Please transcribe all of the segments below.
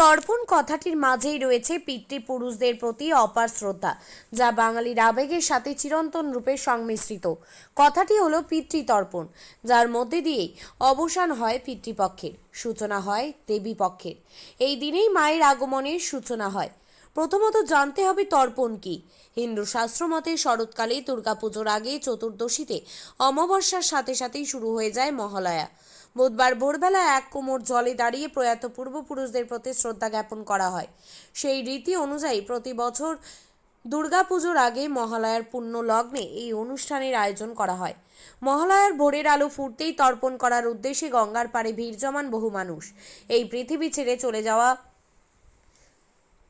তর্পণ কথাটির মাঝেই রয়েছে পিতৃপুরুষদের প্রতি অপার শ্রদ্ধা, যা বাঙালির আবেগের সাথে চিরন্তন রূপে সংমিশ্রিত। কথাটি হলো পিতৃতর্পণ, যার মধ্যে দিয়েই অবসান হয় পিতৃপক্ষের, সূচনা হয় দেবী পক্ষের। এই দিনেই মায়ের আগমনের সূচনা হয়। প্রথমত জানতে হবে তর্পণ কি। হিন্দু শাস্ত্র মতে শরৎকালে দুর্গাপুজোর আগে চতুর্দশীতে অমাবস্যার সাথে সাথেই শুরু হয়ে যায় মহালয়া। বুধবার ভোরবেলা এক কোমর জলে দাঁড়িয়ে প্রয়াত পূর্বপুরুষদের প্রতি শ্রদ্ধা জ্ঞাপন করা হয়। সেই রীতি অনুযায়ী প্রতি বছর দুর্গাপুজোর আগে মহালয়ার পুণ্য লগ্নে এই অনুষ্ঠানের আয়োজন করা হয়। মহালয়ার ভোরের আলো ফুটতেই তর্পণ করার উদ্দেশ্যে গঙ্গার পাড়ে ভিড় জমান বহু মানুষ। এই পৃথিবী ছেড়ে চলে যাওয়া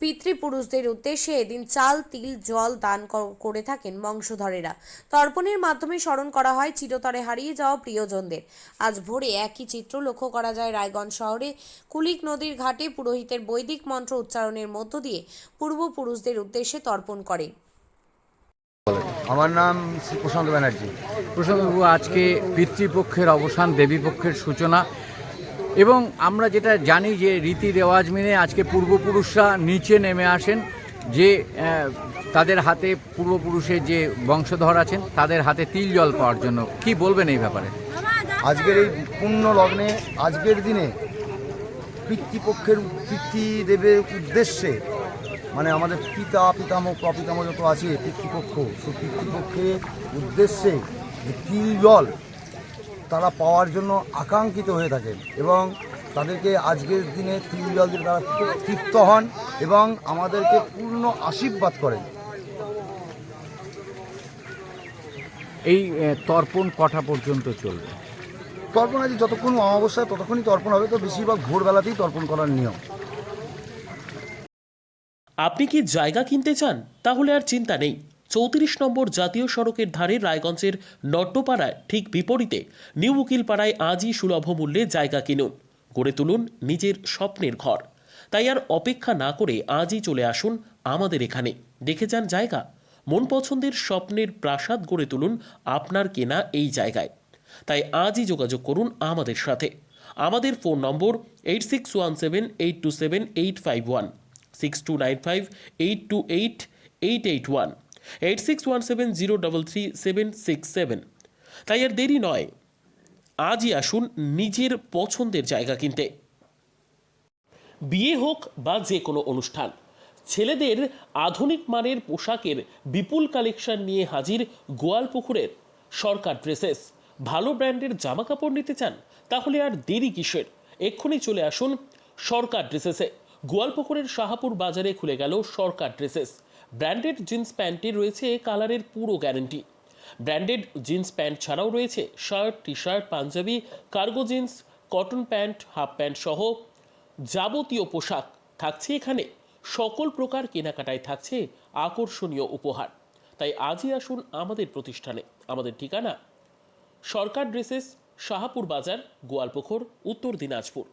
পিতৃপুরুষদের উদ্দেশ্যে এদিন চাল, তিল, জল দান করে থাকেন বংশধরেরা। তর্পণের মাধ্যমে স্মরণ করা হয় চিরতরে হারিয়ে যাওয়া প্রিয়জনদের। আজ ভোরে একই চিত্র লক্ষ্য করা যায় রায়গঞ্জ শহরে কুলিক নদীর ঘাটে পুরোহিতের বৈদিক মন্ত্র উচ্চারণের মধ্য দিয়ে পূর্বপুরুষদের উদ্দেশ্যে তর্পণ করে। আমার নাম শ্রী প্রশান্ত ব্যানার্জি। প্রশান্তবাবু, আজকে পিতৃপক্ষের অবসান, দেবীপক্ষের সূচনা, এবং আমরা যেটা জানি যে রীতি রেওয়াজ মেনে আজকে পূর্বপুরুষরা নিচে নেমে আসেন, যে তাদের হাতে পূর্বপুরুষের যে বংশধর আছেন তাদের হাতে তিল জল পাওয়ার জন্য। কি বলবেন এই ব্যাপারে? আজকের এই পুণ্য লগ্নে, আজকের দিনে পিতৃপক্ষের পিতৃদেবের উদ্দেশ্যে, মানে আমাদের পিতা পিতামহ প্রপিতামহ যত আছে পিতৃপক্ষ, সেই পিতৃপক্ষের উদ্দেশ্যে যে তিল জল তারা পাওয়ার জন্য আকাঙ্ক্ষিত হয়ে থাকেন এবং তাদেরকে আজকের দিনে তিল জল দিয়ে তারা তৃপ্ত হন এবং আমাদেরকে পূর্ণ আশীর্বাদ করেন। এই তর্পণ কটা পর্যন্ত চলবে? তর্পণ আজ যতক্ষণ অমাবস্যায় ততক্ষণই তর্পণ হবে, তো বেশিরভাগ ভোরবেলাতেই তর্পণ করার নিয়ম। আপনি কি জায়গা কিনতে চান? তাহলে আর চিন্তা নেই। 34 নম্বর জাতীয় সড়কের ধারে রায়গঞ্জের নট্টপাড়ায় ঠিক বিপরীতে নিউ উকিলপাড়ায় আজই সুলভ মূল্যে জায়গা কিনুন, গড়ে তুলুন নিজের স্বপ্নের ঘর। তাই আর অপেক্ষা না করে আজই চলে আসুন আমাদের এখানে, দেখে যান জায়গা। মন পছন্দের স্বপ্নের প্রাসাদ গড়ে তুলুন আপনার কেনা এই জায়গায়। তাই আজই যোগাযোগ করুন আমাদের সাথে। আমাদের ফোন নম্বর 8617827851, 6295828881, 8617033767। তাই আর দেরি নয়, আজই আসুন নিজের পছন্দের জায়গা কিনতে। বিয়ে হোক বা যে কোনো অনুষ্ঠান, ছেলেদের আধুনিক মানের পোশাকের বিপুল কালেকশন নিয়ে হাজির গোয়ালপুকুরের সরকার ড্রেসেস। ভালো ব্র্যান্ডের জামা কাপড় নিতে চান? তাহলে আর দেরি কিসের? এক্ষুনি চলে আসুন সরকার ড্রেসেসে। গোয়ালপুকুরের শাহাপুর বাজারে খুলে গেল সরকার ড্রেসেস। ব্র্যান্ডেড জিন্স প্যান্টে রয়েছে কালারের পুরো গ্যারেন্টি। ব্র্যান্ডেড জিন্স প্যান্ট ছাড়াও রয়েছে shirt, T shirt, Punjabi, cargo jeans, cotton pant, half pant সহ যাবতীয় পোশাক থাকছে এখানে। সকল প্রকার কেনাকাটায় থাকছে আকর্ষণীয় উপহার। তাই আজই আসুন আমাদের প্রতিষ্ঠানে। আমাদের ঠিকানা সরকার ড্রেসেস, শাহাপুর বাজার, গোয়ালপুকুর, উত্তর দিনাজপুর।